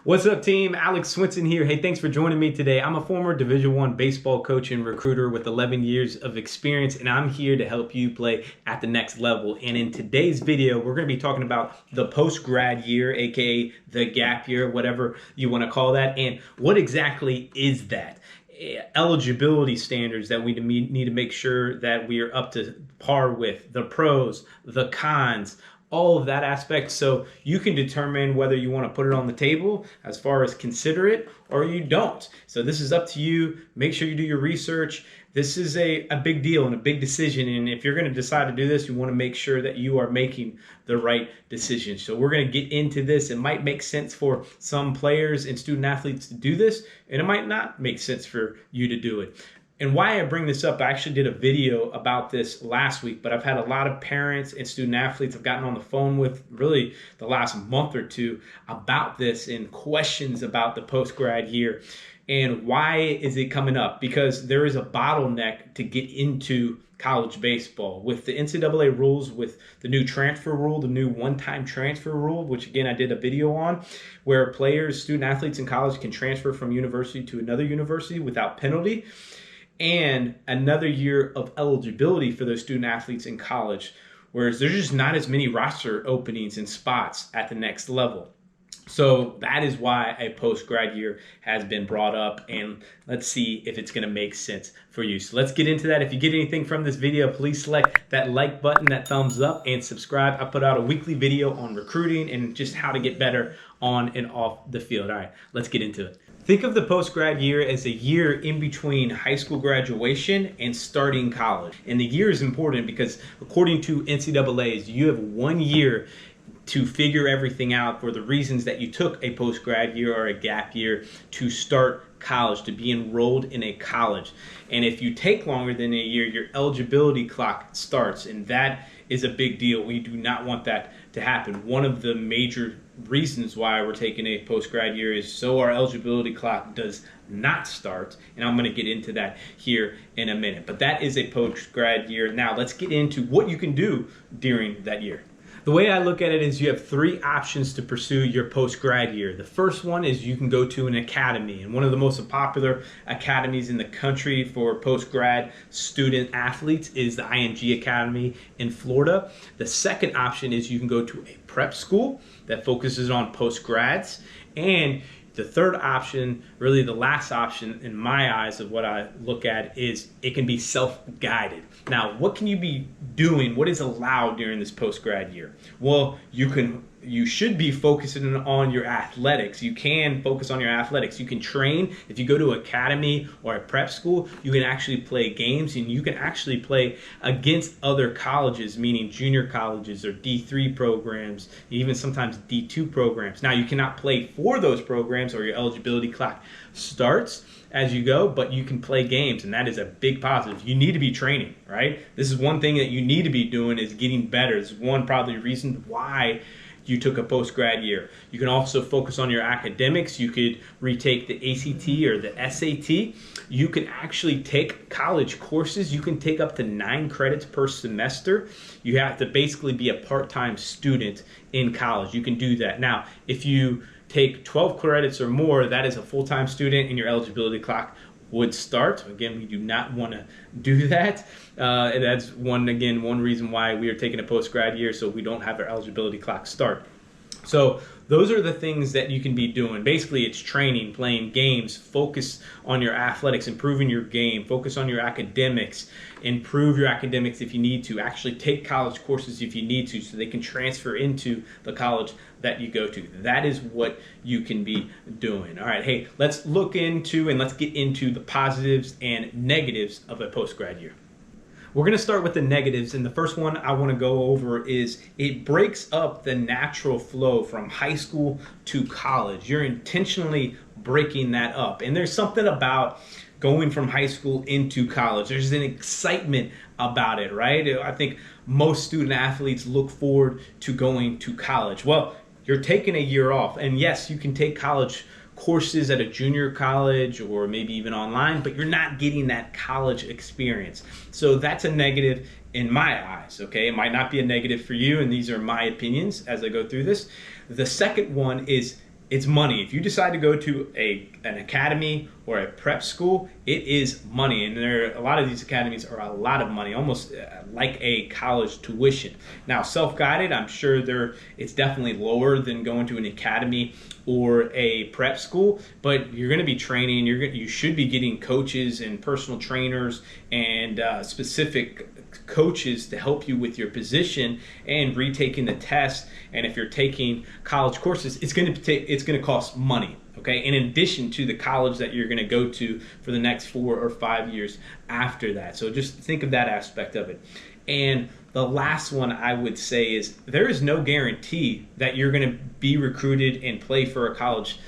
What's up, team? Alex Swinson here. Hey, thanks for joining me today. I'm a former Division I baseball coach and recruiter with 11 years of experience, and I'm here to help you play at the next level. And in today's video, we're going to be talking about the post-grad year, aka the gap year, whatever you want to call that. And what exactly is that? Eligibility standards that we need to make sure that we are up to par with, the pros, the cons, all of that aspect, so you can determine whether you want to put it on the table as far as consider it or you don't. So this is up to you. Make sure you do your research. This is a big deal and a big decision, and if you're going to decide to do this, you want to make sure that you are making the right decision. So we're going to get into this. It might make sense for some players and student athletes to do this, and it might not make sense for you to do it. And why I bring this up, I actually did a video about this last week, but I've had a lot of parents and student athletes I've gotten on the phone with really the last month or two about this and questions about the post-grad year. And why is it coming up? Because there is a bottleneck to get into college baseball with the NCAA rules, with the new transfer rule, the new one-time transfer rule, which again I did a video on, where players, student athletes in college can transfer from university to another university without penalty, and another year of eligibility for those student athletes in college, whereas there's just not as many roster openings and spots at the next level. So that is why a post-grad year has been brought up, and let's see if it's going to make sense for you. So let's get into that. If you get anything from this video, please select that like button, that thumbs up, and subscribe. I put out a weekly video on recruiting and just how to get better on and off the field. All right, let's get into it. Think of the post-grad year as a year in between high school graduation and starting college. And the year is important because according to NCAA's, you have 1 year to figure everything out for the reasons that you took a post-grad year or a gap year to start college, to be enrolled in a college. And if you take longer than a year, your eligibility clock starts, and that is a big deal. We do not want that to happen. One of the major reasons why we're taking a post-grad year is so our eligibility clock does not start, and I'm going to get into that here in a minute. But that is a post-grad year. Now let's get into what you can do during that year. The way I look at it is you have 3 options to pursue your post-grad year. The first one is you can go to an academy, and one of the most popular academies in the country for post-grad student athletes is the IMG Academy in Florida. The second option is you can go to a prep school that focuses on post-grads, and the third option, really the last option in my eyes of what I look at, is it can be self-guided. Now, what can you be doing? What is allowed during this post-grad year? Well, you should be focusing on your athletics. You can focus on your athletics. You can train. If you go to academy or a prep school, you can actually play games, and you can actually play against other colleges, meaning junior colleges or D3 programs, even sometimes D2 programs. Now, you cannot play for those programs or your eligibility clock starts as you go, but you can play games, and that is a big positive. You need to be training, right? This is one thing that you need to be doing, is getting better. This is one probably reason why you took a post-grad year. You can also focus on your academics. You could retake the ACT or the SAT. You can actually take college courses. You can take up to 9 credits per semester. You have to basically be a part-time student in college. You can do that. Now, if you take 12 credits or more, that is a full-time student, and your eligibility clock would start. Again, we do not want to do that. And that's one reason why we are taking a post-grad year, so we don't have our eligibility clock start. So those are the things that you can be doing. Basically, it's training, playing games, focus on your athletics, improving your game, focus on your academics, improve your academics if you need to, actually take college courses if you need to, so they can transfer into the college that you go to. That is what you can be doing. All right, hey, let's look into and let's get into the positives and negatives of a post-grad year. We're going to start with the negatives, and the first one I want to go over is it breaks up the natural flow from high school to college. You're intentionally breaking that up, and there's something about going from high school into college. There's an excitement about it, right? I think most student athletes look forward to going to college. Well, you're taking a year off, and yes, you can take college courses at a junior college or maybe even online, but you're not getting that college experience. So that's a negative in my eyes, okay? It might not be a negative for you, and these are my opinions as I go through this. The second one is it's money. If you decide to go to an academy or a prep school, it is money. And a lot of these academies are a lot of money, almost like a college tuition. Now, self-guided, I'm sure it's definitely lower than going to an academy or a prep school, but you're going to be training. You should be getting coaches and personal trainers and specific coaches to help you with your position and retaking the test. And if you're taking college courses, it's going to cost money. Okay, in addition to the college that you're going to go to for the next 4 or 5 years after that. So just think of that aspect of it. And the last one I would say is there is no guarantee that you're going to be recruited and play for a college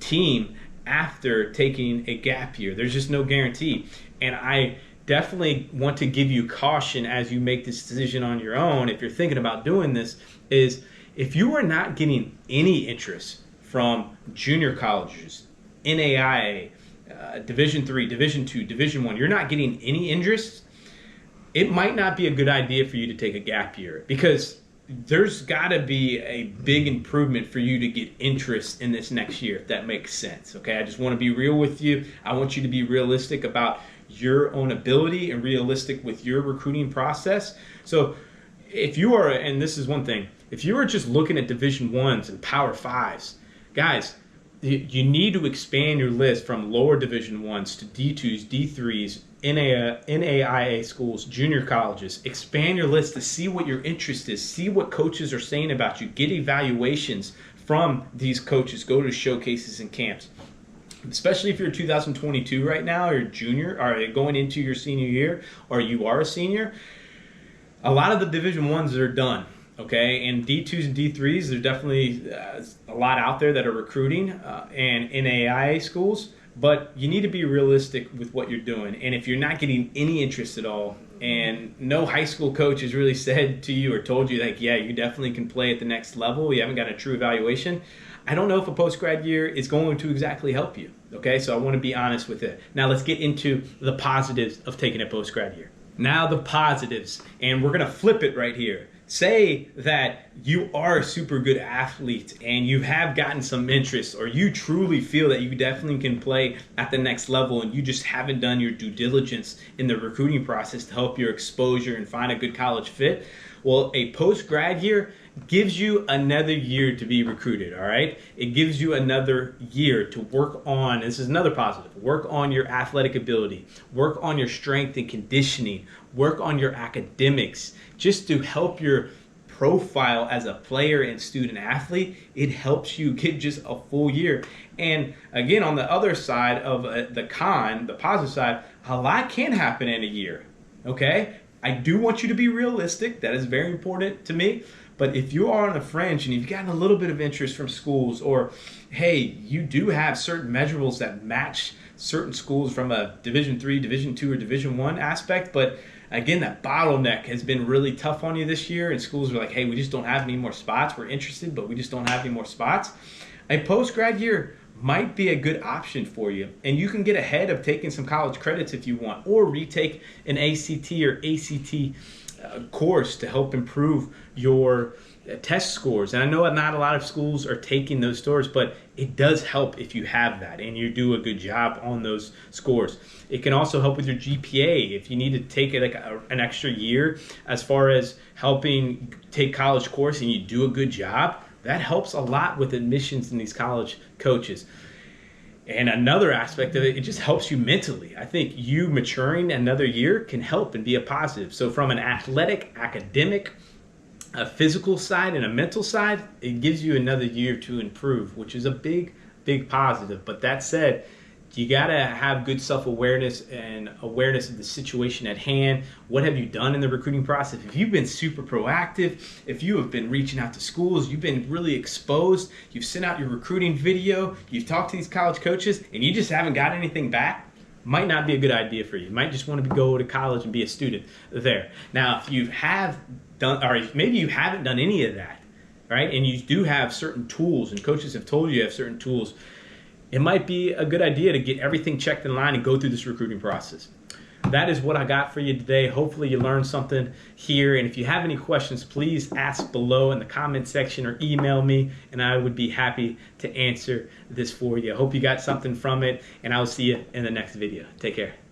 team after taking a gap year. There's just no guarantee. And I definitely want to give you caution as you make this decision on your own. If you're thinking about doing this, is if you are not getting any interest from junior colleges, NAIA, Division III, Division II, Division I, you're not getting any interest, it might not be a good idea for you to take a gap year, because there's got to be a big improvement for you to get interest in this next year, if that makes sense. Okay, I just want to be real with you. I want you to be realistic about your own ability and realistic with your recruiting process. So if you are, and this is one thing, if you are just looking at Division I's and Power Fives, guys, you need to expand your list from lower Division I's to D2s, D3s, NAIA schools, junior colleges. Expand your list to see what your interest is, see what coaches are saying about you, get evaluations from these coaches, go to showcases and camps. Especially if you're 2022 right now, or junior, or going into your senior year, or you are a senior, a lot of the Division I's are done. Okay, and D2s and D3s, there's definitely a lot out there that are recruiting and NAIA schools, but you need to be realistic with what you're doing. And if you're not getting any interest at all, and no high school coach has really said to you or told you, like, yeah, you definitely can play at the next level, you haven't got a true evaluation, I don't know if a post-grad year is going to exactly help you. Okay, so I want to be honest with it. Now let's get into the positives of taking a post-grad year. Now the positives, and we're going to flip it right here. Say that you are a super good athlete and you have gotten some interest, or you truly feel that you definitely can play at the next level, and you just haven't done your due diligence in the recruiting process to help your exposure and find a good college fit. Well, a post-grad year gives you another year to be recruited, all right? It gives you another year to work on, this is another positive, work on your athletic ability, work on your strength and conditioning, work on your academics, just to help your profile as a player and student athlete. It helps you get just a full year. And again, on the other side of the positive side, a lot can happen in a year, okay? I do want you to be realistic. That is very important to me. But if you are on the fringe and you've gotten a little bit of interest from schools, or hey, you do have certain measurables that match certain schools from a Division III, Division II, or Division I aspect, but again, that bottleneck has been really tough on you this year, and schools are like, hey, we just don't have any more spots. We're interested, but we just don't have any more spots. A post-grad year might be a good option for you, and you can get ahead of taking some college credits if you want, or retake an ACT or ACT course to help improve your test scores. And I know not a lot of schools are taking those scores, but it does help if you have that and you do a good job on those scores. It can also help with your GPA if you need to take it like an extra year as far as helping take college course and you do a good job. That helps a lot with admissions in these college coaches. And another aspect of it, it just helps you mentally. I think you maturing another year can help and be a positive. So from an athletic, academic, a physical side, and a mental side, it gives you another year to improve, which is a big, big positive. But that said, you gotta have good self-awareness and awareness of the situation at hand. What have you done in the recruiting process? If you've been super proactive, if you have been reaching out to schools, you've been really exposed, you've sent out your recruiting video, you've talked to these college coaches, and you just haven't got anything back, might not be a good idea for you. You might just want to go to college and be a student there. Now, if you have done, or maybe you haven't done any of that, right? And you do have certain tools, and coaches have told you have certain tools, it might be a good idea to get everything checked in line and go through this recruiting process. that is what I got for you today. Hopefully you learned something here. And if you have any questions, please ask below in the comment section or email me, and I would be happy to answer this for you. I hope you got something from it, and I will see you in the next video. Take care.